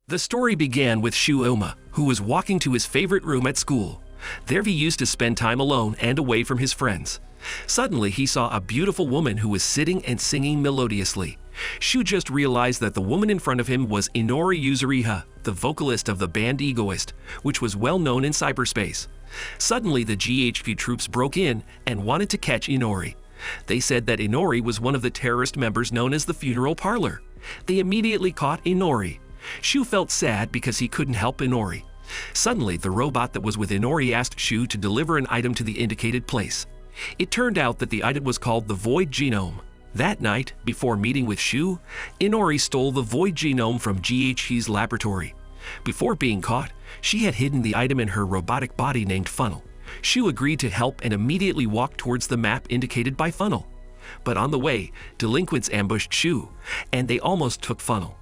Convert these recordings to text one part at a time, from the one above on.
The story began with Shu Oma, who was walking to his favorite room at school. There he used to spend time alone and away from his friends. Suddenly he saw a beautiful woman who was sitting and singing melodiously. Shu just realized that the woman in front of him was Inori Yuzuriha, the vocalist of the band Egoist, which was well known in cyberspace. Suddenly the GHQ troops broke in and wanted to catch Inori. They said that Inori was one of the terrorist members known as the Funeral Parlor. They immediately caught Inori. Shu felt sad because he couldn't help Inori. Suddenly, the robot that was with Inori asked Shu to deliver an item to the indicated place. It turned out that the item was called the Void Genome. That night, before meeting with Shu, Inori stole the Void Genome from GHQ's laboratory. Before being caught, she had hidden the item in her robotic body named Funnel. Shu agreed to help and immediately walked towards the map indicated by Funnel. But on the way, delinquents ambushed Shu, and they almost took Funnel.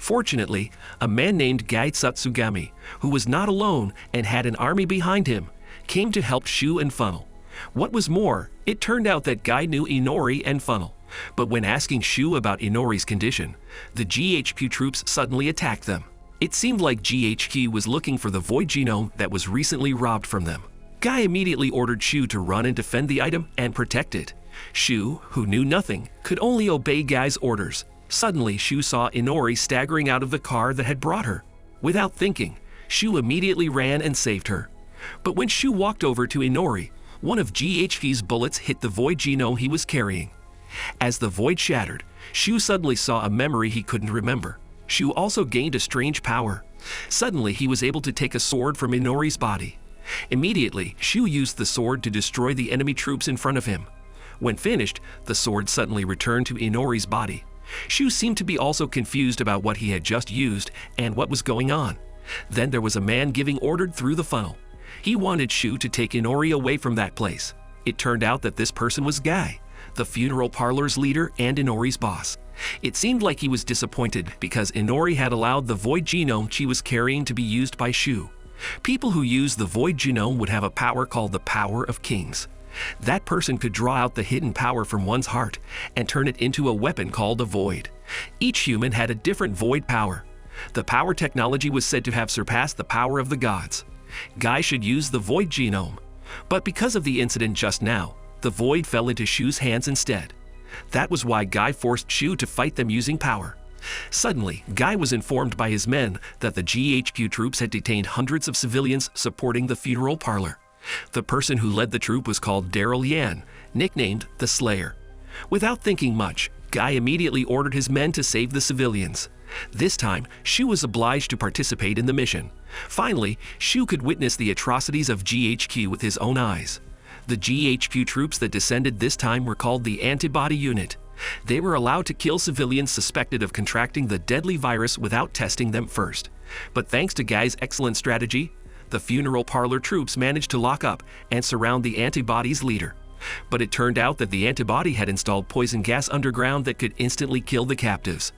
Fortunately, a man named Gai Tsutsugami, who was not alone and had an army behind him, came to help Shu and Funnel. What was more, it turned out that Gai knew Inori and Funnel. But when asking Shu about Inori's condition, the GHQ troops suddenly attacked them. It seemed like GHQ was looking for the Void Genome that was recently robbed from them. Gai immediately ordered Shu to run and defend the item and protect it. Shu, who knew nothing, could only obey Gai's orders. Suddenly, Shu saw Inori staggering out of the car that had brought her. Without thinking, Shu immediately ran and saved her. But when Shu walked over to Inori, one of GHQ's bullets hit the Void Genome he was carrying. As the void shattered, Shu suddenly saw a memory he couldn't remember. Shu also gained a strange power. Suddenly, he was able to take a sword from Inori's body. Immediately, Shu used the sword to destroy the enemy troops in front of him. When finished, the sword suddenly returned to Inori's body. Shu seemed to be also confused about what he had just used and what was going on. Then there was a man giving order through the funnel. He wanted Shu to take Inori away from that place. It turned out that this person was Gai, the Funeral Parlor's leader and Inori's boss. It seemed like he was disappointed because Inori had allowed the Void Genome she was carrying to be used by Shu. People who use the Void Genome would have a power called the Power of Kings. That person could draw out the hidden power from one's heart and turn it into a weapon called a Void. Each human had a different Void power. The power technology was said to have surpassed the power of the gods. Gai should use the Void Genome. But because of the incident just now, the Void fell into Shu's hands instead. That was why Gai forced Shu to fight them using power. Suddenly, Gai was informed by his men that the GHQ troops had detained hundreds of civilians supporting the Funeral Parlor. The person who led the troop was called Daryl Yan, nicknamed the Slayer. Without thinking much, Gai immediately ordered his men to save the civilians. This time, Shu was obliged to participate in the mission. Finally, Shu could witness the atrocities of GHQ with his own eyes. The GHQ troops that descended this time were called the Antibody Unit. They were allowed to kill civilians suspected of contracting the deadly virus without testing them first. But thanks to Gai's excellent strategy, the Funeral Parlor troops managed to lock up and surround the Antibody's leader. But it turned out that the Antibody had installed poison gas underground that could instantly kill the captives.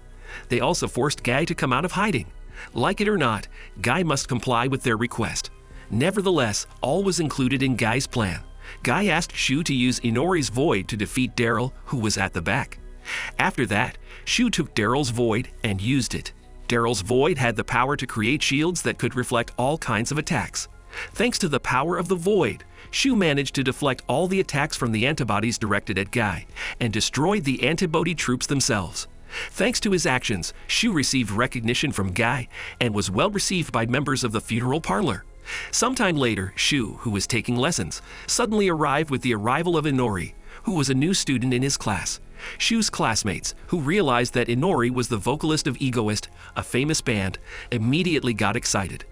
They also forced Gai to come out of hiding. Like it or not, Gai must comply with their request. Nevertheless, all was included in Gai's plan. Gai asked Shu to use Inori's Void to defeat Daryl, who was at the back. After that, Shu took Daryl's Void and used it. Daryl's Void had the power to create shields that could reflect all kinds of attacks. Thanks to the power of the Void, Shu managed to deflect all the attacks from the antibodies directed at Gai and destroyed the antibody troops themselves. Thanks to his actions, Shu received recognition from Gai and was well received by members of the Funeral Parlor. Sometime later, Shu, who was taking lessons, suddenly arrived with the arrival of Inori, who was a new student in his class. Shu's classmates, who realized that Inori was the vocalist of Egoist, a famous band, immediately got excited.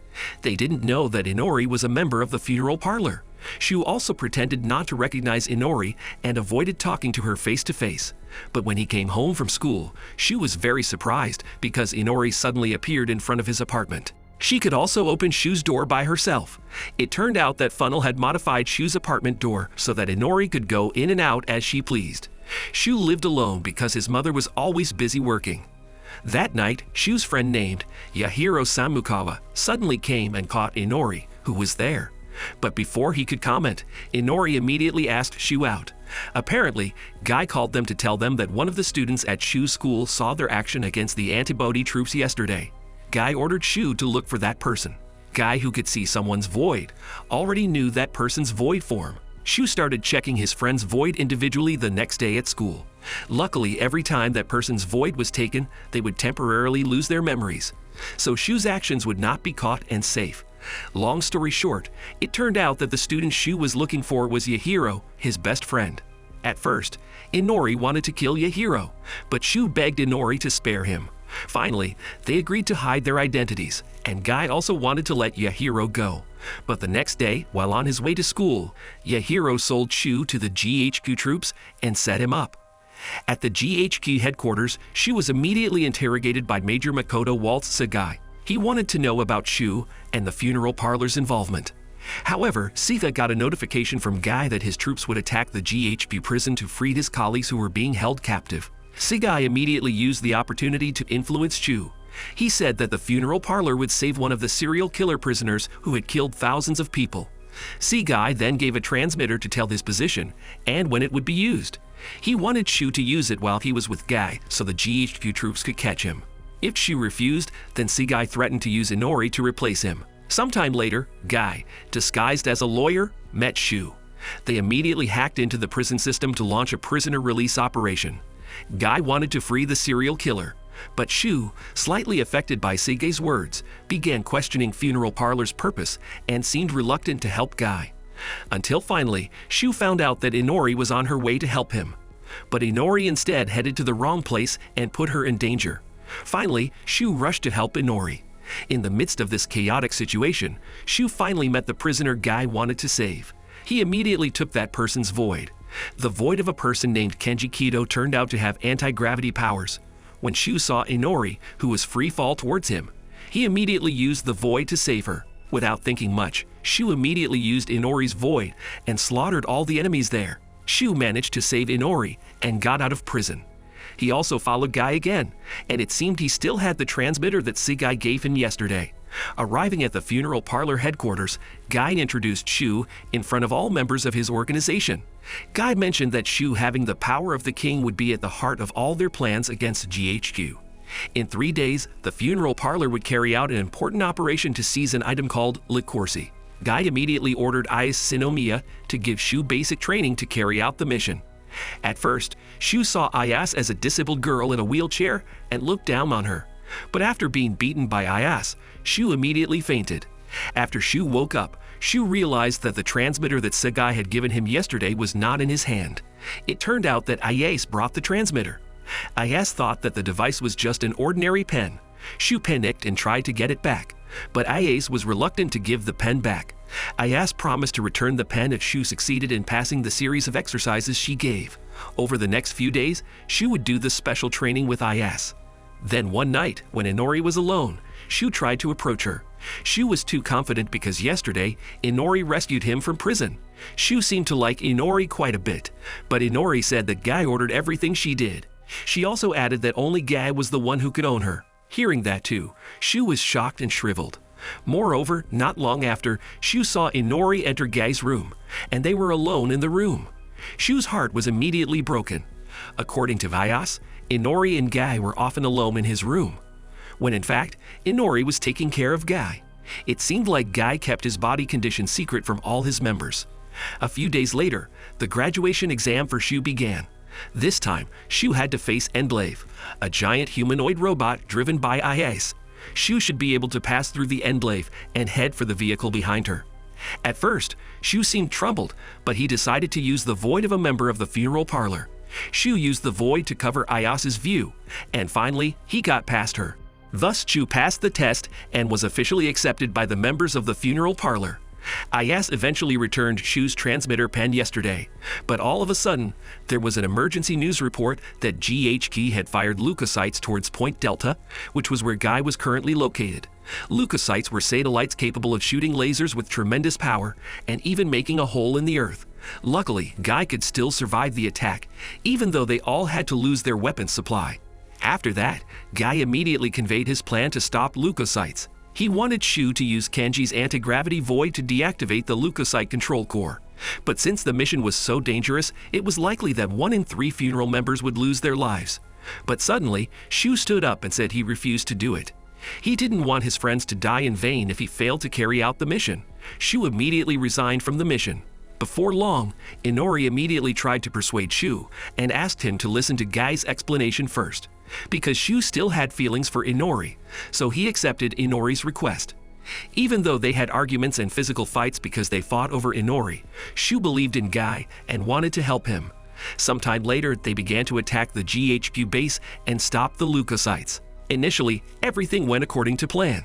They didn't know that Inori was a member of the Funeral Parlor. Shu also pretended not to recognize Inori and avoided talking to her face to face. But when he came home from school, Shu was very surprised because Inori suddenly appeared in front of his apartment. She could also open Shu's door by herself. It turned out that Funnel had modified Shu's apartment door so that Inori could go in and out as she pleased. Shu lived alone because his mother was always busy working. That night, Shu's friend named Yahiro Samukawa suddenly came and caught Inori, who was there. But before he could comment, Inori immediately asked Shu out. Apparently, Gai called them to tell them that one of the students at Shu's school saw their action against the antibody troops yesterday. Guy ordered Shu to look for that person. Guy, who could see someone's void, already knew that person's void form. Shu started checking his friend's void individually the next day at school. Luckily, every time that person's void was taken, they would temporarily lose their memories. So Shu's actions would not be caught and safe. Long story short, it turned out that the student Shu was looking for was Yahiro, his best friend. At first, Inori wanted to kill Yahiro, but Shu begged Inori to spare him. Finally, they agreed to hide their identities, and Guy also wanted to let Yahiro go. But the next day, while on his way to school, Yahiro sold Shu to the GHQ troops and set him up. At the GHQ headquarters, Shu was immediately interrogated by Major Makoto Waltz Sagai. He wanted to know about Shu and the funeral parlor's involvement. However, Sika got a notification from Guy that his troops would attack the GHQ prison to free his colleagues who were being held captive. Sagai immediately used the opportunity to influence Shu. He said that the funeral parlor would save one of the serial killer prisoners who had killed thousands of people. Sagai then gave a transmitter to tell his position and when it would be used. He wanted Shu to use it while he was with Guy so the GHQ troops could catch him. If Shu refused, then Sagai threatened to use Inori to replace him. Sometime later, Guy, disguised as a lawyer, met Shu. They immediately hacked into the prison system to launch a prisoner release operation. Guy wanted to free the serial killer, but Shu, slightly affected by Sagai's words, began questioning funeral parlor's purpose and seemed reluctant to help Guy. Until finally, Shu found out that Inori was on her way to help him. But Inori instead headed to the wrong place and put her in danger. Finally, Shu rushed to help Inori. In the midst of this chaotic situation, Shu finally met the prisoner Guy wanted to save. He immediately took that person's void. The void of a person named Kenji Kido turned out to have anti-gravity powers. When Shu saw Inori, who was free fall towards him, he immediately used the void to save her. Without thinking much, Shu immediately used Inori's void and slaughtered all the enemies there. Shu managed to save Inori and got out of prison. He also followed Guy again, and it seemed he still had the transmitter that Sagai gave him yesterday. Arriving at the funeral parlor headquarters, Guy introduced Shu in front of all members of his organization. Guy mentioned that Shu having the power of the king would be at the heart of all their plans against GHQ. In 3 days, the funeral parlor would carry out an important operation to seize an item called leukocytes. Guy immediately ordered Ayase Sinomiya to give Shu basic training to carry out the mission. At first, Shu saw Ayase as a disabled girl in a wheelchair and looked down on her. But after being beaten by Ayase, Shu immediately fainted. After Shu woke up, Shu realized that the transmitter that Sagai had given him yesterday was not in his hand. It turned out that Ayase brought the transmitter. Ayase thought that the device was just an ordinary pen. Shu panicked and tried to get it back, but Ayase was reluctant to give the pen back. Ayase promised to return the pen if Shu succeeded in passing the series of exercises she gave. Over the next few days, Shu would do the special training with Ayase. Then one night, when Inori was alone, Shu tried to approach her. Shu was too confident because yesterday, Inori rescued him from prison. Shu seemed to like Inori quite a bit, but Inori said that Guy ordered everything she did. She also added that only Guy was the one who could own her. Hearing that too, Shu was shocked and shriveled. Moreover, not long after, Shu saw Inori enter Guy's room, and they were alone in the room. Shu's heart was immediately broken. According to Ayase, Inori and Guy were often alone in his room, when in fact, Inori was taking care of Guy. It seemed like Guy kept his body condition secret from all his members. A few days later, the graduation exam for Shu began. This time, Shu had to face Endlave, a giant humanoid robot driven by Ayase. Shu should be able to pass through the Endlave and head for the vehicle behind her. At first, Shu seemed troubled, but he decided to use the void of a member of the funeral parlor. Shu used the void to cover Ayase's view, and finally, he got past her. Thus, Shu passed the test and was officially accepted by the members of the funeral parlor. Ayase eventually returned Shu's transmitter pen yesterday, but all of a sudden, there was an emergency news report that GHQ had fired leukocytes towards Point Delta, which was where Guy was currently located. Leukocytes were satellites capable of shooting lasers with tremendous power and even making a hole in the earth. Luckily, Guy could still survive the attack, even though they all had to lose their weapons supply. After that, Guy immediately conveyed his plan to stop leukocytes. He wanted Shu to use Kenji's anti-gravity void to deactivate the leukocyte control core. But since the mission was so dangerous, it was likely that 1 in 3 funeral members would lose their lives. But suddenly, Shu stood up and said he refused to do it. He didn't want his friends to die in vain if he failed to carry out the mission. Shu immediately resigned from the mission. Before long, Inori immediately tried to persuade Shu and asked him to listen to Guy's explanation first, because Shu still had feelings for Inori, so he accepted Inori's request. Even though they had arguments and physical fights because they fought over Inori, Shu believed in Guy and wanted to help him. Sometime later, they began to attack the GHQ base and stop the leukocytes. Initially, everything went according to plan.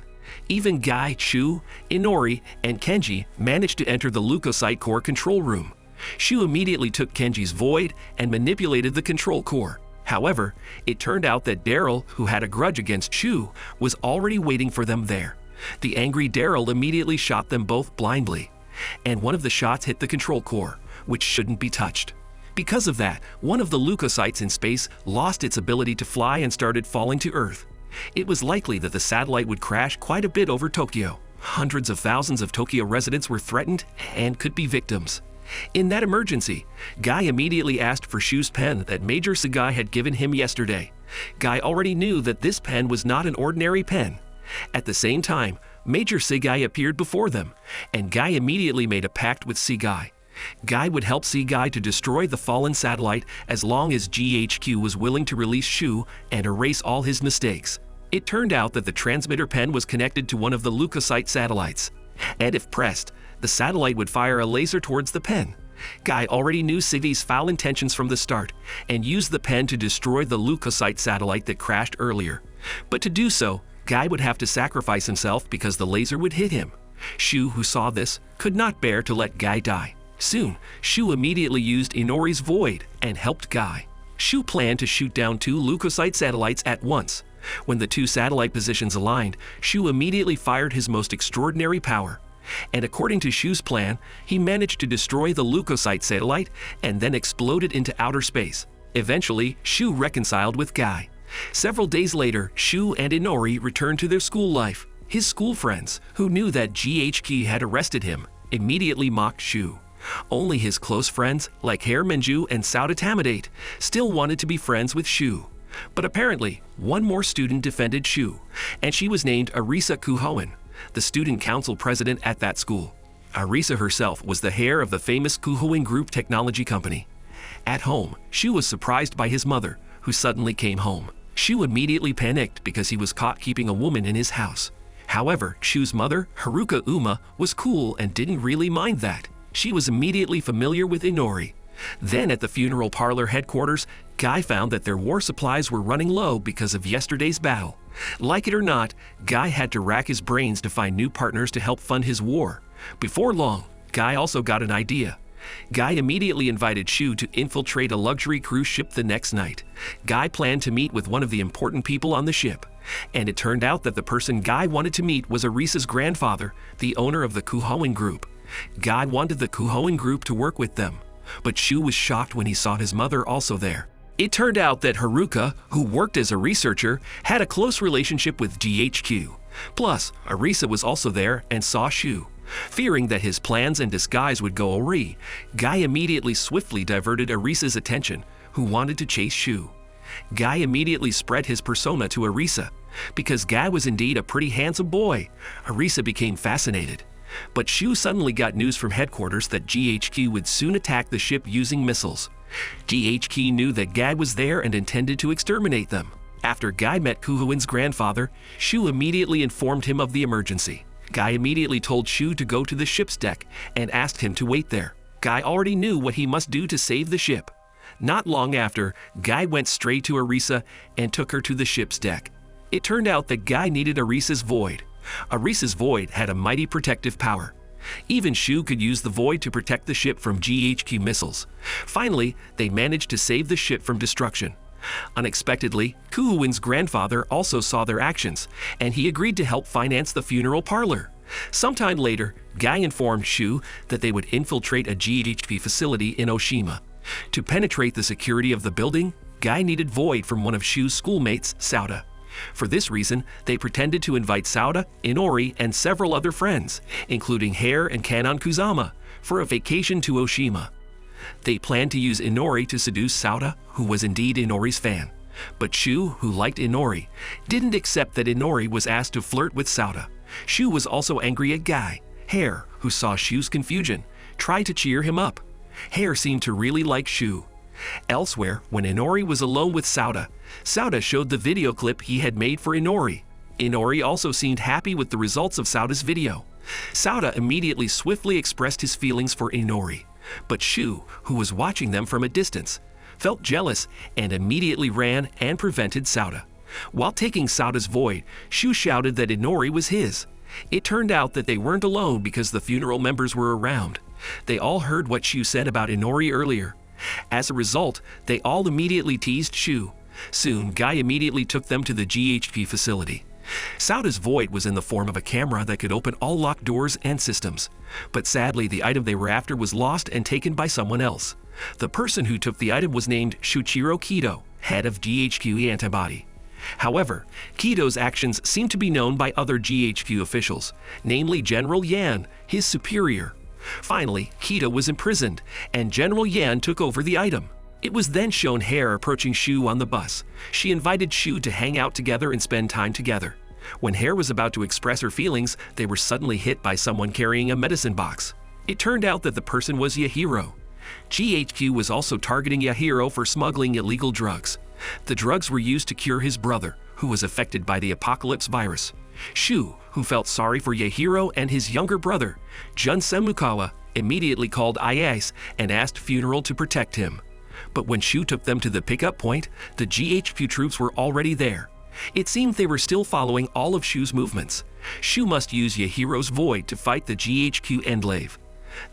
Even Guy, Shu, Inori, and Kenji managed to enter the leukocyte core control room. Shu immediately took Kenji's void and manipulated the control core. However, it turned out that Daryl, who had a grudge against Shu, was already waiting for them there. The angry Daryl immediately shot them both blindly, and one of the shots hit the control core, which shouldn't be touched. Because of that, one of the leukocytes in space lost its ability to fly and started falling to Earth. It was likely that the satellite would crash quite a bit over Tokyo. Hundreds of thousands of Tokyo residents were threatened and could be victims. In that emergency, Guy immediately asked for Shu's pen that Major Sagai had given him yesterday. Guy already knew that this pen was not an ordinary pen. At the same time, Major Sagai appeared before them, and Guy immediately made a pact with Sagai. Guy would help Sagai to destroy the fallen satellite as long as GHQ was willing to release Shu and erase all his mistakes. It turned out that the transmitter pen was connected to one of the leukocyte satellites, and if pressed, the satellite would fire a laser towards the pen. Guy already knew Siggy's foul intentions from the start and used the pen to destroy the leukocyte satellite that crashed earlier. But to do so, Guy would have to sacrifice himself because the laser would hit him. Shu, who saw this, could not bear to let Guy die. Soon, Shu immediately used Inori's void and helped Guy. Shu planned to shoot down 2 leukocyte satellites at once. When the 2 satellite positions aligned, Shu immediately fired his most extraordinary power. And according to Shu's plan, he managed to destroy the leukocyte satellite and then exploded into outer space. Eventually, Shu reconciled with Guy. Several days later, Shu and Inori returned to their school life. His school friends, who knew that GHQ had arrested him, immediately mocked Shu. Only his close friends, like Hair Menju and Sauda Tamidate, still wanted to be friends with Shu. But apparently, one more student defended Shu, and she was named Arisa Kuhoen, the student council president at that school. Arisa herself was the heir of the famous Kuhoen Group technology company. At home, Shu was surprised by his mother, who suddenly came home. Shu immediately panicked because he was caught keeping a woman in his house. However, Shu's mother, Haruka Uma, was cool and didn't really mind that. She was immediately familiar with Inori. Then at the funeral parlor headquarters, Guy found that their war supplies were running low because of yesterday's battle. Like it or not, Guy had to rack his brains to find new partners to help fund his war. Before long, Guy also got an idea. Guy immediately invited Shu to infiltrate a luxury cruise ship the next night. Guy planned to meet with one of the important people on the ship, and it turned out that the person Guy wanted to meet was Arisa's grandfather, the owner of the Kuhoen Group. Guy wanted the Kuhoen Group to work with them, but Shu was shocked when he saw his mother also there. It turned out that Haruka, who worked as a researcher, had a close relationship with GHQ. Plus, Arisa was also there and saw Shu. Fearing that his plans and disguise would go awry, Guy immediately swiftly diverted Arisa's attention, who wanted to chase Shu. Guy immediately spread his persona to Arisa. Because Guy was indeed a pretty handsome boy, Arisa became fascinated. But Shu suddenly got news from headquarters that GHQ would soon attack the ship using missiles. GHQ knew that Guy was there and intended to exterminate them. After Guy met Kuhoen's grandfather, Shu immediately informed him of the emergency. Guy immediately told Shu to go to the ship's deck and asked him to wait there. Guy already knew what he must do to save the ship. Not long after, Guy went straight to Arisa and took her to the ship's deck. It turned out that Guy needed Arisa's void. Arisa's void had a mighty protective power. Even Shu could use the void to protect the ship from GHQ missiles. Finally, they managed to save the ship from destruction. Unexpectedly, Kuhoen's grandfather also saw their actions, and he agreed to help finance the funeral parlor. Sometime later, Guy informed Shu that they would infiltrate a GHQ facility in Oshima. To penetrate the security of the building, Guy needed void from one of Shu's schoolmates, Sauda. For this reason, they pretended to invite Sauda, Inori, and several other friends, including Hair and Kanon Kuzama, for a vacation to Oshima. They planned to use Inori to seduce Sauda, who was indeed Inori's fan. But Shu, who liked Inori, didn't accept that Inori was asked to flirt with Sauta. Shu was also angry at Guy. Hare, who saw Shu's confusion, tried to cheer him up. Hare seemed to really like Shu. Elsewhere, when Inori was alone with Sauta, Sauta showed the video clip he had made for Inori. Inori also seemed happy with the results of Sauta's video. Sauta immediately swiftly expressed his feelings for Inori, but Shu, who was watching them from a distance, felt jealous and immediately ran and prevented Sauta. While taking Sauta's void, Shu shouted that Inori was his. It turned out that they weren't alone because the funeral members were around. They all heard what Shu said about Inori earlier. As a result, they all immediately teased Shu. Soon, Guy immediately took them to the GHQ facility. Sauta's void was in the form of a camera that could open all locked doors and systems. But sadly, the item they were after was lost and taken by someone else. The person who took the item was named Shuichiro Kido, head of GHQ Antibody. However, Kido's actions seemed to be known by other GHQ officials, namely General Yan, his superior. Finally, Kido was imprisoned, and General Yan took over the item. It was then shown Hare approaching Shu on the bus. She invited Shu to hang out together and spend time together. When Hare was about to express her feelings, they were suddenly hit by someone carrying a medicine box. It turned out that the person was Yahiro. GHQ was also targeting Yahiro for smuggling illegal drugs. The drugs were used to cure his brother, who was affected by the apocalypse virus. Shu, who felt sorry for Yahiro and his younger brother, Jun Semukawa, immediately called IAS and asked Funeral to protect him. But when Shu took them to the pickup point, the GHQ troops were already there. It seemed they were still following all of Shu's movements. Shu must use Yahiro's void to fight the GHQ Endlave.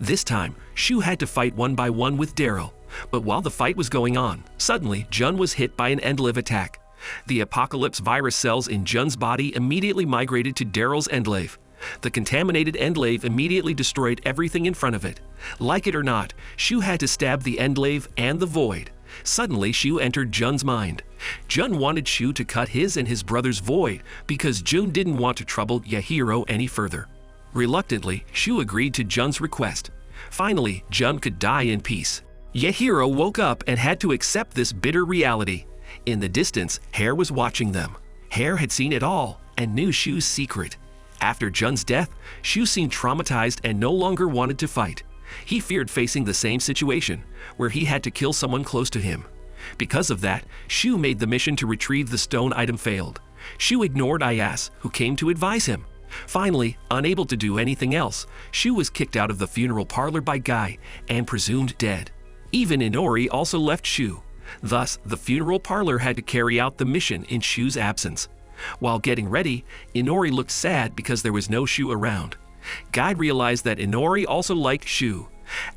This time, Shu had to fight one by one with Daryl. But while the fight was going on, suddenly Jun was hit by an Endlave attack. The apocalypse virus cells in Jun's body immediately migrated to Daryl's Endlave. The contaminated Endlave immediately destroyed everything in front of it. Like it or not, Shu had to stab the Endlave and the void. Suddenly, Shu entered Jun's mind. Jun wanted Shu to cut his and his brother's void because Jun didn't want to trouble Yahiro any further. Reluctantly, Shu agreed to Jun's request. Finally, Jun could die in peace. Yahiro woke up and had to accept this bitter reality. In the distance, Hare was watching them. Hare had seen it all and knew Shu's secret. After Jun's death, Shu seemed traumatized and no longer wanted to fight. He feared facing the same situation, where he had to kill someone close to him. Because of that, Shu made the mission to retrieve the stone item failed. Shu ignored Ayas, who came to advise him. Finally, unable to do anything else, Shu was kicked out of the funeral parlor by Guy and presumed dead. Even Inori also left Shu. Thus, the funeral parlor had to carry out the mission in Shu's absence. While getting ready, Inori looked sad because there was no Shu around. Guy realized that Inori also liked Shu.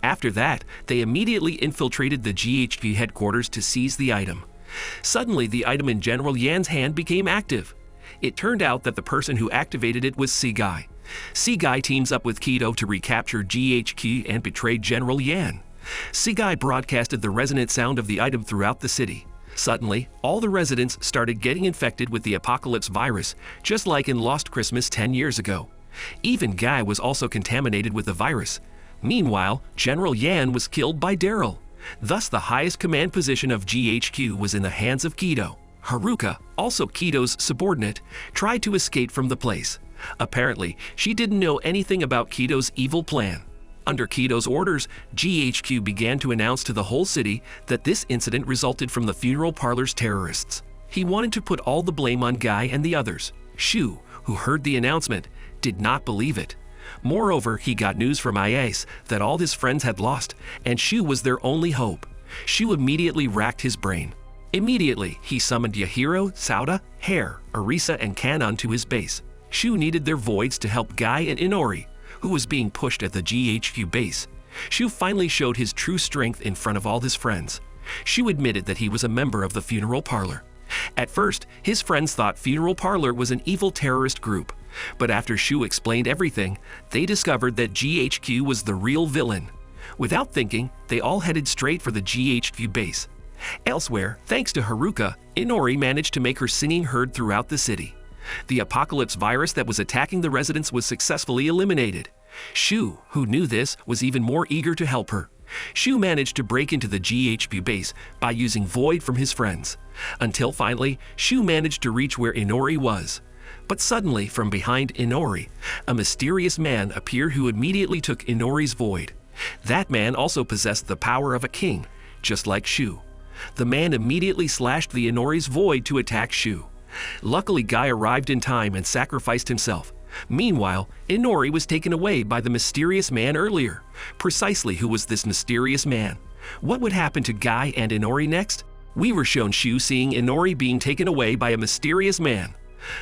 After that, they immediately infiltrated the GHQ headquarters to seize the item. Suddenly, the item in General Yan's hand became active. It turned out that the person who activated it was Seaguy. Seaguy teams up with Kido to recapture GHQ and betray General Yan. Seaguy broadcasted the resonant sound of the item throughout the city. Suddenly, all the residents started getting infected with the apocalypse virus, just like in Lost Christmas 10 years ago. Even Guy was also contaminated with the virus. Meanwhile, General Yan was killed by Daryl. Thus, the highest command position of GHQ was in the hands of Kido. Haruka, also Kido's subordinate, tried to escape from the place. Apparently, she didn't know anything about Kido's evil plan. Under Kido's orders, GHQ began to announce to the whole city that this incident resulted from the funeral parlor's terrorists. He wanted to put all the blame on Guy and the others. Shu, who heard the announcement, did not believe it. Moreover, he got news from Ayase that all his friends had lost, and Shu was their only hope. Shu immediately racked his brain. Immediately, he summoned Yahiro, Sauta, Hare, Arisa, and Kanon to his base. Shu needed their voids to help Guy and Inori, who was being pushed at the GHQ base. Shu finally showed his true strength in front of all his friends. Shu admitted that he was a member of the funeral parlor. At first, his friends thought funeral parlor was an evil terrorist group, but after Shu explained everything, they discovered that GHQ was the real villain. Without thinking, they all headed straight for the GHQ base. Elsewhere, thanks to Haruka, Inori managed to make her singing heard throughout the city. The apocalypse virus that was attacking the residents was successfully eliminated. Shu, who knew this, was even more eager to help her. Shu managed to break into the GHQ base by using void from his friends, until finally Shu managed to reach where Inori was. But suddenly, from behind Inori, a mysterious man appeared who immediately took Inori's void. That man also possessed the power of a king, just like Shu. The man immediately slashed the Inori's void to attack Shu. Luckily, Guy arrived in time and sacrificed himself. Meanwhile, Inori was taken away by the mysterious man earlier. Precisely who was this mysterious man? What would happen to Guy and Inori next? We were shown Shu seeing Inori being taken away by a mysterious man.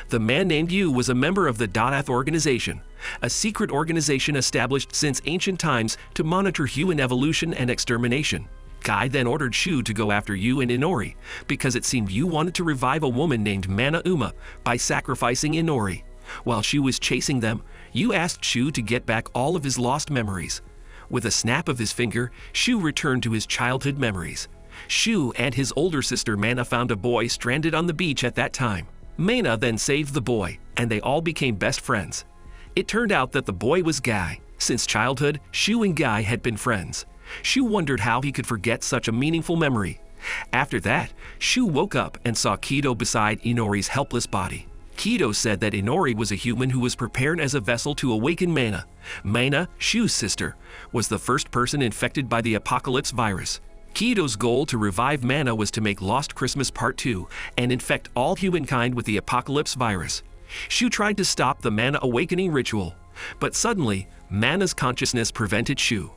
The man named Yu was a member of the Dodath organization, a secret organization established since ancient times to monitor human evolution and extermination. Guy then ordered Shu to go after Yu and Inori because it seemed Yu wanted to revive a woman named Mana Uma by sacrificing Inori. While Shu was chasing them, Yu asked Shu to get back all of his lost memories. With a snap of his finger, Shu returned to his childhood memories. Shu and his older sister Mana found a boy stranded on the beach at that time. Mana then saved the boy, and they all became best friends. It turned out that the boy was Guy. Since childhood, Shu and Guy had been friends. Shu wondered how he could forget such a meaningful memory. After that, Shu woke up and saw Kido beside Inori's helpless body. Kido said that Inori was a human who was prepared as a vessel to awaken Mana. Mana, Shu's sister, was the first person infected by the apocalypse virus. Kido's goal to revive Mana was to make Lost Christmas Part 2 and infect all humankind with the apocalypse virus. Shu tried to stop the Mana awakening ritual, but suddenly, Mana's consciousness prevented Shu.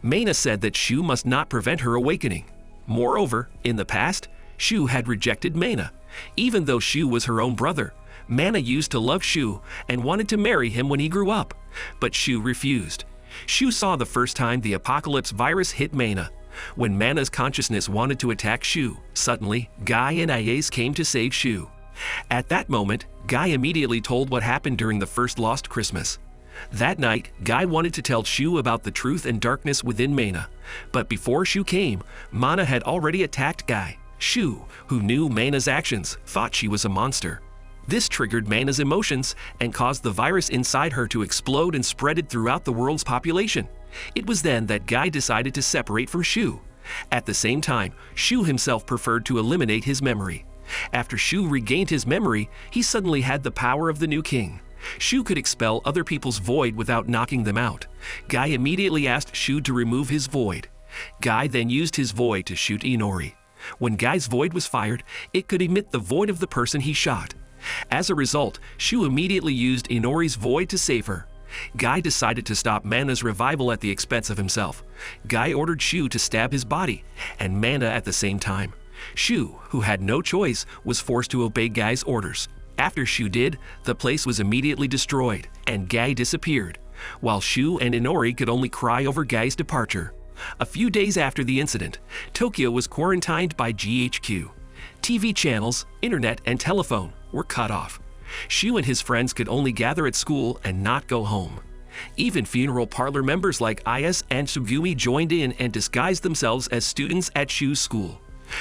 Mana said that Shu must not prevent her awakening. Moreover, in the past, Shu had rejected Mana. Even though Shu was her own brother, Mana used to love Shu and wanted to marry him when he grew up, but Shu refused. Shu saw the first time the apocalypse virus hit Mana. When Mana's consciousness wanted to attack Shu, suddenly, Guy and Ayase came to save Shu. At that moment, Guy immediately told what happened during the first Lost Christmas. That night, Guy wanted to tell Shu about the truth and darkness within Mana. But before Shu came, Mana had already attacked Guy. Shu, who knew Mana's actions, thought she was a monster. This triggered Mana's emotions and caused the virus inside her to explode and spread it throughout the world's population. It was then that Guy decided to separate from Shu. At the same time, Shu himself preferred to eliminate his memory. After Shu regained his memory, he suddenly had the power of the new king. Shu could expel other people's void without knocking them out. Guy immediately asked Shu to remove his void. Guy then used his void to shoot Inori. When Guy's void was fired, it could emit the void of the person he shot. As a result, Shu immediately used Inori's void to save her. Guy decided to stop Mana's revival at the expense of himself. Guy ordered Shu to stab his body, and Mana at the same time. Shu, who had no choice, was forced to obey Guy's orders. After Shu did, the place was immediately destroyed, and Guy disappeared, while Shu and Inori could only cry over Guy's departure. A few days after the incident, Tokyo was quarantined by GHQ. TV channels, internet, and telephone were cut off. Shu and his friends could only gather at school and not go home. Even funeral parlor members like Ayase and Sugumi joined in and disguised themselves as students at Shu's school.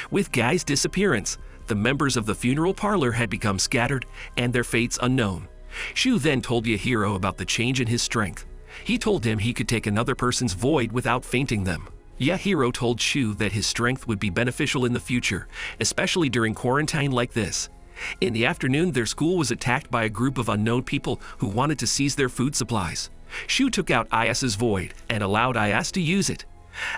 With Guy's disappearance, the members of the funeral parlor had become scattered and their fates unknown. Shu then told Yahiro about the change in his strength. He told him he could take another person's void without fainting them. Yahiro told Shu that his strength would be beneficial in the future, especially during quarantine like this. In the afternoon, their school was attacked by a group of unknown people who wanted to seize their food supplies. Shu took out Ayase's void and allowed Ayase to use it.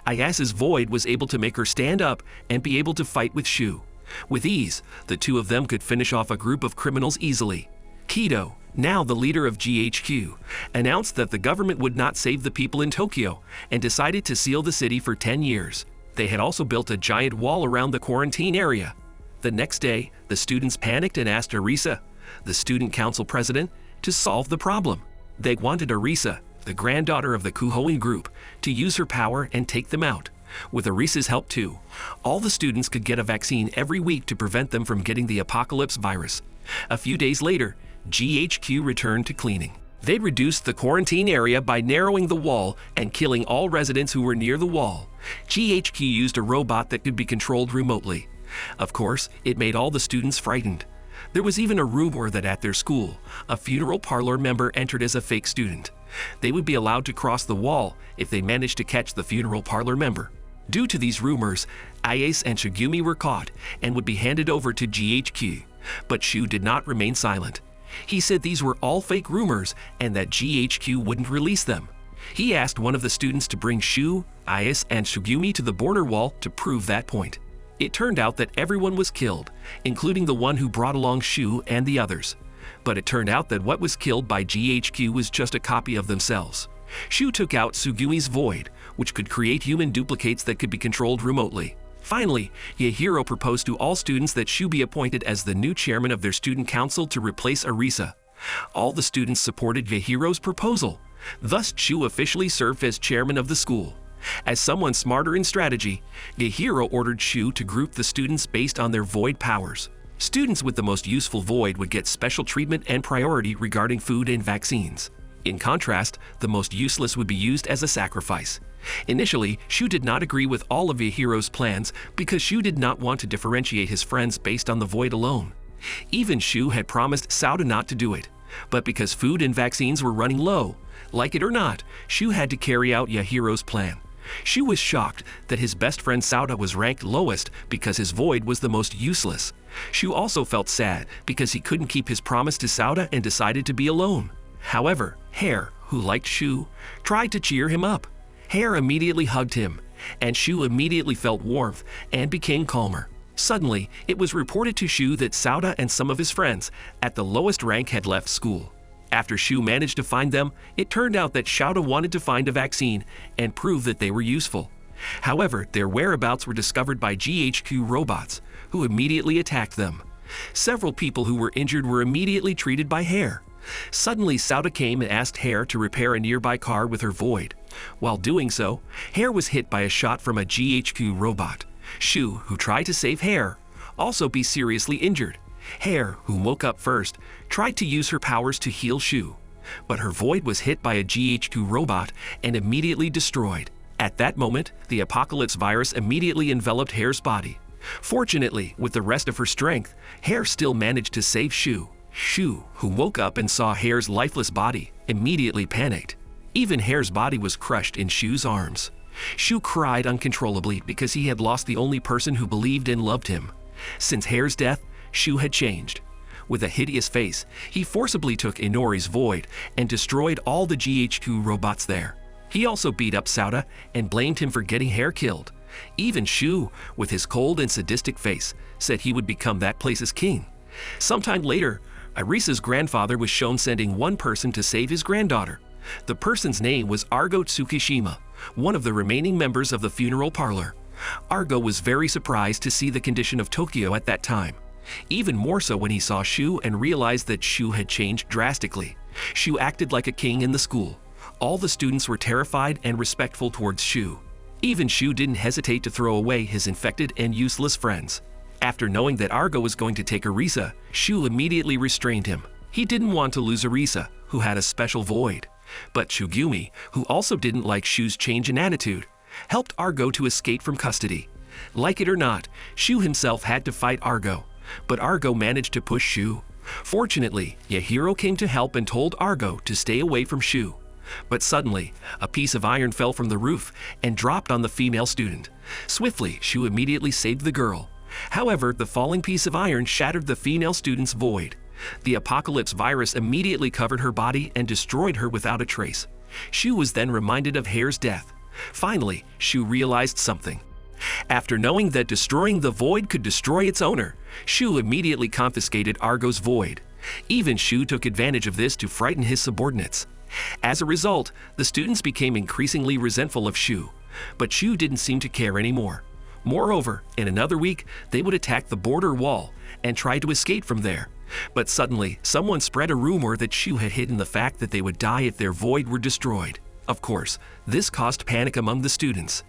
Ayase's void was able to make her stand up and be able to fight with Shu. With ease, the two of them could finish off a group of criminals easily. Kido, now the leader of GHQ, announced that the government would not save the people in Tokyo and decided to seal the city for 10 years. They had also built a giant wall around the quarantine area. The next day, the students panicked and asked Arisa, the student council president, to solve the problem. They wanted Arisa, the granddaughter of the Kuhoin group, to use her power and take them out. With Arisa's help too, all the students could get a vaccine every week to prevent them from getting the apocalypse virus. A few days later, GHQ returned to cleaning. They reduced the quarantine area by narrowing the wall and killing all residents who were near the wall. GHQ used a robot that could be controlled remotely. Of course, it made all the students frightened. There was even a rumor that at their school, a funeral parlor member entered as a fake student. They would be allowed to cross the wall if they managed to catch the funeral parlor member. Due to these rumors, Ayase and Shigumi were caught and would be handed over to GHQ. But Shu did not remain silent. He said these were all fake rumors and that GHQ wouldn't release them. He asked one of the students to bring Shu, Ayase, and Shigumi to the border wall to prove that point. It turned out that everyone was killed, including the one who brought along Shu and the others. But it turned out that what was killed by GHQ was just a copy of themselves. Shu took out Sugumi's void, which could create human duplicates that could be controlled remotely. Finally, Yahiro proposed to all students that Shu be appointed as the new chairman of their student council to replace Arisa. All the students supported Yahiro's proposal. Thus, Shu officially served as chairman of the school. As someone smarter in strategy, Yahiro ordered Shu to group the students based on their void powers. Students with the most useful void would get special treatment and priority regarding food and vaccines. In contrast, the most useless would be used as a sacrifice. Initially, Shu did not agree with all of Yahiro's plans because Shu did not want to differentiate his friends based on the void alone. Even Shu had promised Sauda not to do it. But because food and vaccines were running low, like it or not, Shu had to carry out Yahiro's plan. Shu was shocked that his best friend Sauda was ranked lowest because his void was the most useless. Shu also felt sad because he couldn't keep his promise to Sauda and decided to be alone. However, Hare, who liked Shu, tried to cheer him up. Hare immediately hugged him, and Shu immediately felt warmth and became calmer. Suddenly, it was reported to Shu that Sauda and some of his friends at the lowest rank had left school. After Shu managed to find them, it turned out that Sauda wanted to find a vaccine and prove that they were useful. However, their whereabouts were discovered by GHQ robots, who immediately attacked them. Several people who were injured were immediately treated by Hare. Suddenly, Sauda came and asked Hare to repair a nearby car with her void. While doing so, Hare was hit by a shot from a GHQ robot. Shu, who tried to save Hare, also be seriously injured. Hare, who woke up first, tried to use her powers to heal Shu, but her void was hit by a GHQ robot and immediately destroyed. At that moment, the apocalypse virus immediately enveloped Hare's body. Fortunately, with the rest of her strength, Hare still managed to save Shu. Shu, who woke up and saw Hare's lifeless body, immediately panicked. Even Hare's body was crushed in Shu's arms. Shu cried uncontrollably because he had lost the only person who believed and loved him. Since Hare's death, Shu had changed. With a hideous face, he forcibly took Inori's void and destroyed all the GHQ robots there. He also beat up Sauda and blamed him for getting Hare killed. Even Shu, with his cold and sadistic face, said he would become that place's king. Sometime later, Arisa's grandfather was shown sending one person to save his granddaughter. The person's name was Argo Tsukishima, one of the remaining members of the funeral parlor. Argo was very surprised to see the condition of Tokyo at that time. Even more so when he saw Shu and realized that Shu had changed drastically. Shu acted like a king in the school. All the students were terrified and respectful towards Shu. Even Shu didn't hesitate to throw away his infected and useless friends. After knowing that Argo was going to take Arisa, Shu immediately restrained him. He didn't want to lose Arisa, who had a special void. But Shugumi, who also didn't like Shu's change in attitude, helped Argo to escape from custody. Like it or not, Shu himself had to fight Argo, but Argo managed to push Shu. Fortunately, Yahiro came to help and told Argo to stay away from Shu. But suddenly, a piece of iron fell from the roof and dropped on the female student. Swiftly, Shu immediately saved the girl. However, the falling piece of iron shattered the female student's void. The apocalypse virus immediately covered her body and destroyed her without a trace. Shu was then reminded of Hare's death. Finally, Shu realized something. After knowing that destroying the void could destroy its owner, Shu immediately confiscated Argo's void. Even Shu took advantage of this to frighten his subordinates. As a result, the students became increasingly resentful of Shu, but Shu didn't seem to care anymore. Moreover, in another week, they would attack the border wall and try to escape from there. But suddenly, someone spread a rumor that Shu had hidden the fact that they would die if their void were destroyed. Of course, this caused panic among the students.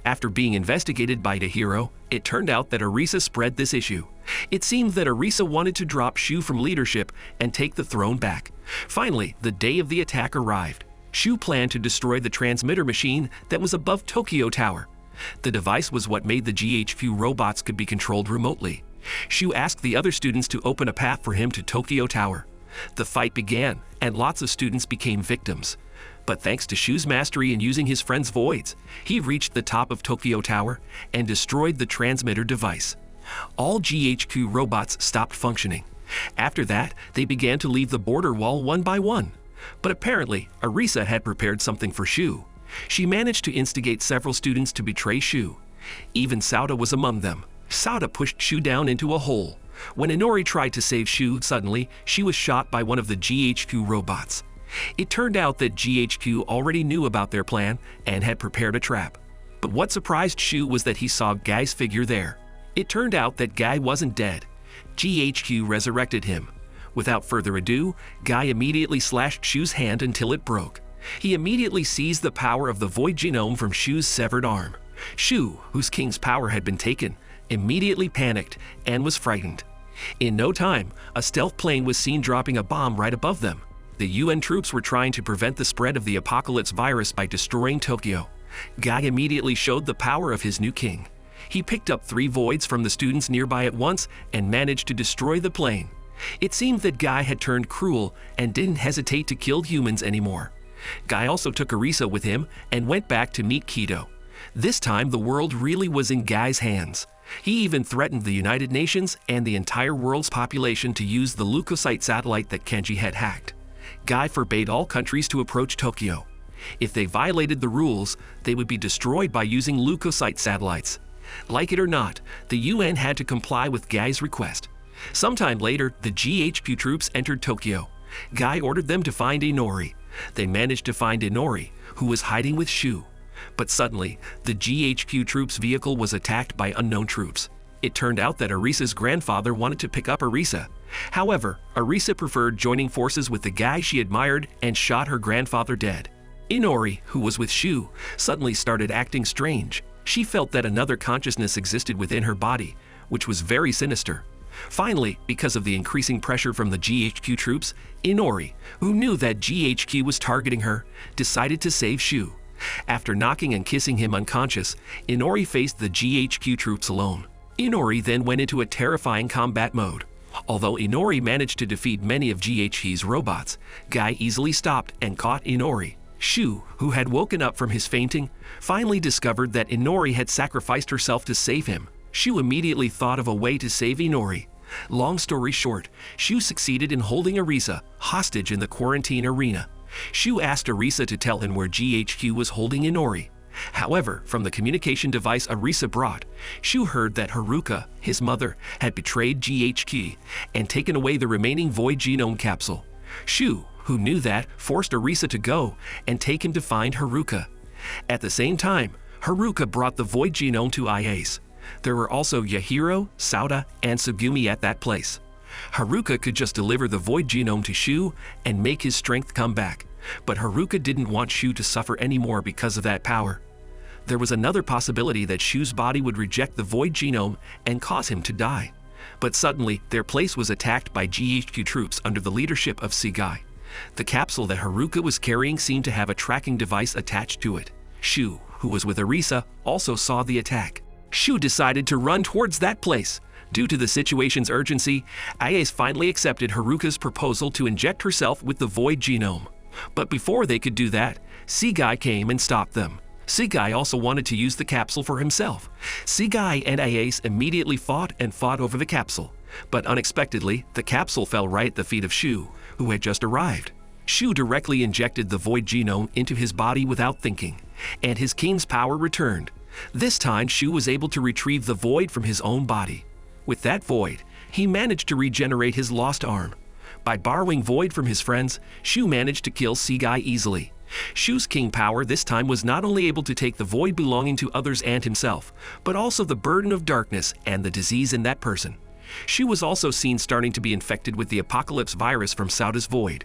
After being investigated by Yahiro, it turned out that Arisa spread this issue. It seemed that Arisa wanted to drop Shu from leadership and take the throne back. Finally, the day of the attack arrived. Shu planned to destroy the transmitter machine that was above Tokyo Tower. The device was what made the GHQ robots could be controlled remotely. Shu asked the other students to open a path for him to Tokyo Tower. The fight began, and lots of students became victims. But thanks to Shu's mastery in using his friend's voids, he reached the top of Tokyo Tower and destroyed the transmitter device. All GHQ robots stopped functioning. After that, they began to leave the border wall one by one. But apparently, Arisa had prepared something for Shu. She managed to instigate several students to betray Shu. Even Sauda was among them. Sauda pushed Shu down into a hole. When Inori tried to save Shu, suddenly, she was shot by one of the GHQ robots. It turned out that GHQ already knew about their plan and had prepared a trap. But what surprised Shu was that he saw Guy's figure there. It turned out that Guy wasn't dead. GHQ resurrected him. Without further ado, Guy immediately slashed Shu's hand until it broke. He immediately seized the power of the void genome from Shu's severed arm. Shu, whose king's power had been taken, immediately panicked and was frightened. In no time, a stealth plane was seen dropping a bomb right above them. The UN troops were trying to prevent the spread of the apocalypse virus by destroying Tokyo. Guy immediately showed the power of his new king. He picked up 3 voids from the students nearby at once and managed to destroy the plane. It seemed that Guy had turned cruel and didn't hesitate to kill humans anymore. Guy also took Arisa with him and went back to meet Kido. This time, the world really was in Guy's hands. He even threatened the United Nations and the entire world's population to use the leukocyte satellite that Kenji had hacked. Guy forbade all countries to approach Tokyo. If they violated the rules, they would be destroyed by using leukocyte satellites. Like it or not, the UN had to comply with Guy's request. Sometime later, the GHQ troops entered Tokyo. Guy ordered them to find Inori. They managed to find Inori, who was hiding with Shu. But suddenly, the GHQ troops' vehicle was attacked by unknown troops. It turned out that Arisa's grandfather wanted to pick up Arisa. However, Arisa preferred joining forces with the guy she admired and shot her grandfather dead. Inori, who was with Shu, suddenly started acting strange. She felt that another consciousness existed within her body, which was very sinister. Finally, because of the increasing pressure from the GHQ troops, Inori, who knew that GHQ was targeting her, decided to save Shu. After knocking and kissing him unconscious, Inori faced the GHQ troops alone. Inori then went into a terrifying combat mode. Although Inori managed to defeat many of GHQ's robots, Guy easily stopped and caught Inori. Shu, who had woken up from his fainting, finally discovered that Inori had sacrificed herself to save him. Shu immediately thought of a way to save Inori. Long story short, Shu succeeded in holding Arisa hostage in the quarantine arena. Shu asked Arisa to tell him where GHQ was holding Inori. However, from the communication device Arisa brought, Shu heard that Haruka, his mother, had betrayed GHQ and taken away the remaining void genome capsule. Shu, who knew that, forced Arisa to go and take him to find Haruka. At the same time, Haruka brought the void genome to Iase. There were also Yahiro, Sauda, and Sugumi at that place. Haruka could just deliver the void genome to Shu and make his strength come back, but Haruka didn't want Shu to suffer anymore because of that power. There was another possibility that Shu's body would reject the void genome and cause him to die. But suddenly, their place was attacked by GHQ troops under the leadership of Sigai. The capsule that Haruka was carrying seemed to have a tracking device attached to it. Shu, who was with Arisa, also saw the attack. Shu decided to run towards that place. Due to the situation's urgency, Iase finally accepted Haruka's proposal to inject herself with the void genome. But before they could do that, Sigai came and stopped them. Sigai also wanted to use the capsule for himself. Sigai and Iase immediately fought over the capsule. But unexpectedly, the capsule fell right at the feet of Shu, who had just arrived. Shu directly injected the void genome into his body without thinking, and his king's power returned. This time, Shu was able to retrieve the void from his own body. With that void, he managed to regenerate his lost arm. By borrowing void from his friends, Shu managed to kill Sigai easily. Shu's king power this time was not only able to take the void belonging to others and himself, but also the burden of darkness and the disease in that person. Shu was also seen starting to be infected with the apocalypse virus from Sauda's void.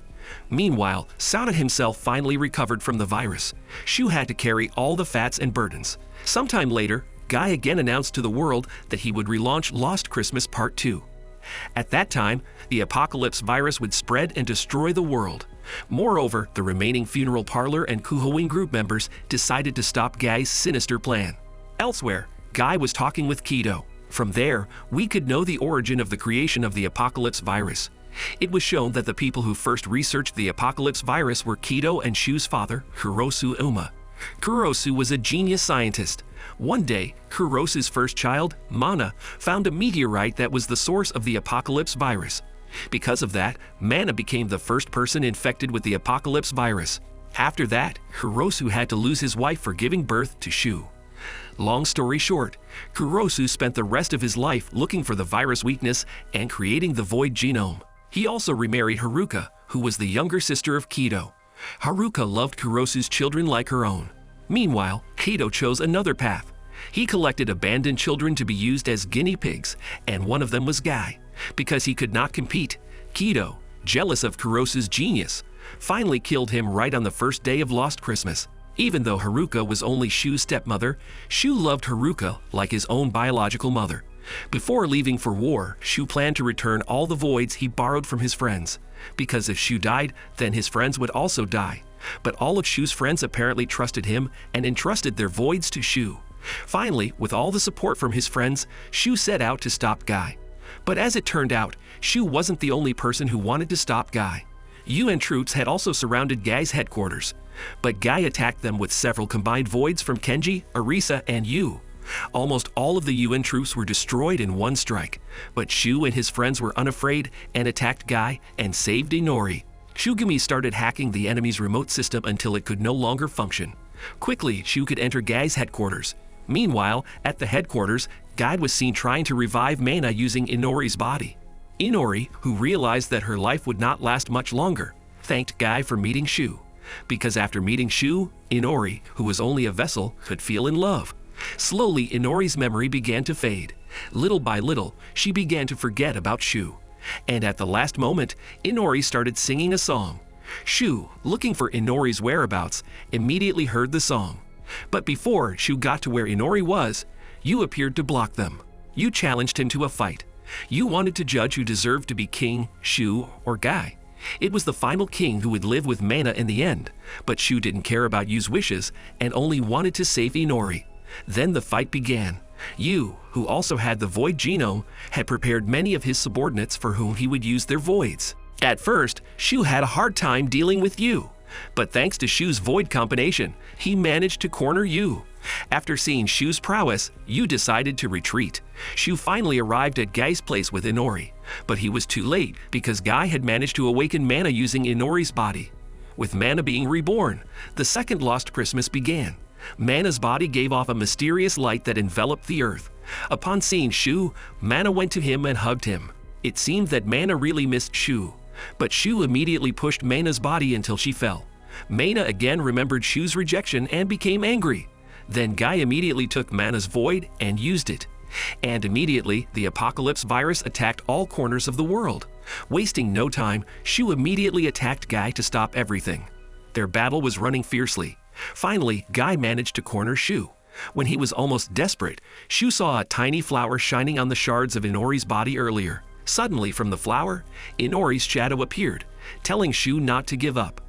Meanwhile, Sauda himself finally recovered from the virus. Shu had to carry all the fats and burdens. Sometime later, Guy again announced to the world that he would relaunch Lost Christmas Part 2. At that time, the apocalypse virus would spread and destroy the world. Moreover, the remaining funeral parlor and Kuhoin group members decided to stop Guy's sinister plan. Elsewhere, Guy was talking with Kido. From there, we could know the origin of the creation of the apocalypse virus. It was shown that the people who first researched the apocalypse virus were Kido and Shu's father, Kurosu Uma. Kurosu was a genius scientist. One day, Kurosu's first child, Mana, found a meteorite that was the source of the apocalypse virus. Because of that, Mana became the first person infected with the apocalypse virus. After that, Kurosu had to lose his wife for giving birth to Shu. Long story short, Kurosu spent the rest of his life looking for the virus weakness and creating the void genome. He also remarried Haruka, who was the younger sister of Kido. Haruka loved Kurosu's children like her own. Meanwhile, Kido chose another path. He collected abandoned children to be used as guinea pigs, and one of them was Guy. Because he could not compete, Kido, jealous of Kurosu's genius, finally killed him right on the first day of Lost Christmas. Even though Haruka was only Shu's stepmother, Shu loved Haruka like his own biological mother. Before leaving for war, Shu planned to return all the voids he borrowed from his friends. Because if Shu died, then his friends would also die. But all of Shu's friends apparently trusted him and entrusted their voids to Shu. Finally, with all the support from his friends, Shu set out to stop Guy. But as it turned out, Shu wasn't the only person who wanted to stop Guy. UN troops had also surrounded Guy's headquarters. But Guy attacked them with several combined voids from Kenji, Arisa, and Yu. Almost all of the UN troops were destroyed in one strike, but Shu and his friends were unafraid and attacked Guy and saved Inori. Shugami started hacking the enemy's remote system until it could no longer function. Quickly, Shu could enter Guy's headquarters. Meanwhile, at the headquarters, Guy was seen trying to revive Mana using Inori's body. Inori, who realized that her life would not last much longer, thanked Guy for meeting Shu. Because after meeting Shu, Inori, who was only a vessel, could feel in love. Slowly, Inori's memory began to fade. Little by little, she began to forget about Shu. And at the last moment, Inori started singing a song. Shu, looking for Inori's whereabouts, immediately heard the song. But before Shu got to where Inori was, Yu appeared to block them. Yu challenged him to a fight. Yu wanted to judge who deserved to be king, Shu or Guy. It was the final king who would live with Mana in the end, but Shu didn't care about Yu's wishes and only wanted to save Inori. Then the fight began. Yu, who also had the void genome, had prepared many of his subordinates for whom he would use their voids. At first, Shu had a hard time dealing with Yu, but thanks to Shu's void combination, he managed to corner Yu. After seeing Shu's prowess, Yu decided to retreat. Shu finally arrived at Guy's place with Inori, but he was too late because Guy had managed to awaken Mana using Inori's body. With Mana being reborn, the second Lost Christmas began. Mana's body gave off a mysterious light that enveloped the earth. Upon seeing Shu, Mana went to him and hugged him. It seemed that Mana really missed Shu, but Shu immediately pushed Mana's body until she fell. Mana again remembered Shu's rejection and became angry. Then Guy immediately took Mana's void and used it. And immediately, the apocalypse virus attacked all corners of the world. Wasting no time, Shu immediately attacked Guy to stop everything. Their battle was running fiercely. Finally, Guy managed to corner Shu. When he was almost desperate, Shu saw a tiny flower shining on the shards of Inori's body earlier. Suddenly, from the flower, Inori's shadow appeared, telling Shu not to give up.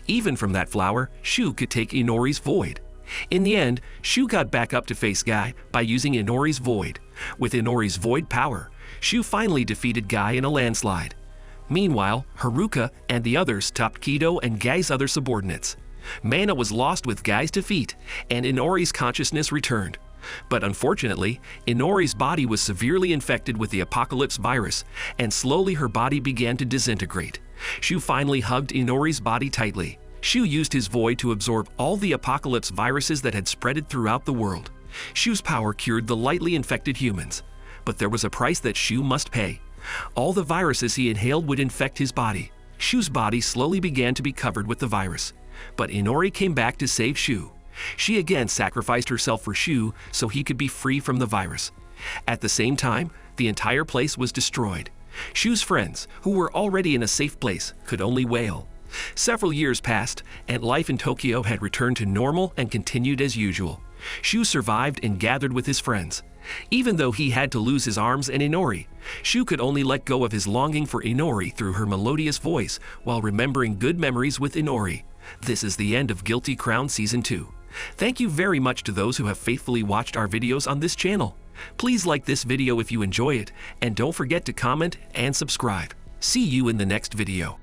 Even from that flower, Shu could take Inori's void. In the end, Shu got back up to face Guy by using Inori's void. With Inori's void power, Shu finally defeated Guy in a landslide. Meanwhile, Haruka and the others topped Kido and Guy's other subordinates. Mana was lost with Guy's defeat, and Inori's consciousness returned. But unfortunately, Inori's body was severely infected with the apocalypse virus, and slowly her body began to disintegrate. Shu finally hugged Inori's body tightly. Shu used his void to absorb all the apocalypse viruses that had spreaded throughout the world. Shu's power cured the lightly infected humans. But there was a price that Shu must pay. All the viruses he inhaled would infect his body. Shu's body slowly began to be covered with the virus. But Inori came back to save Shu. She again sacrificed herself for Shu so he could be free from the virus. At the same time, the entire place was destroyed. Shu's friends, who were already in a safe place, could only wail. Several years passed, and life in Tokyo had returned to normal and continued as usual. Shu survived and gathered with his friends. Even though he had to lose his arms and Inori, Shu could only let go of his longing for Inori through her melodious voice while remembering good memories with Inori. This is the end of Guilty Crown Season 2. Thank you very much to those who have faithfully watched our videos on this channel. Please like this video if you enjoy it, and don't forget to comment and subscribe. See you in the next video.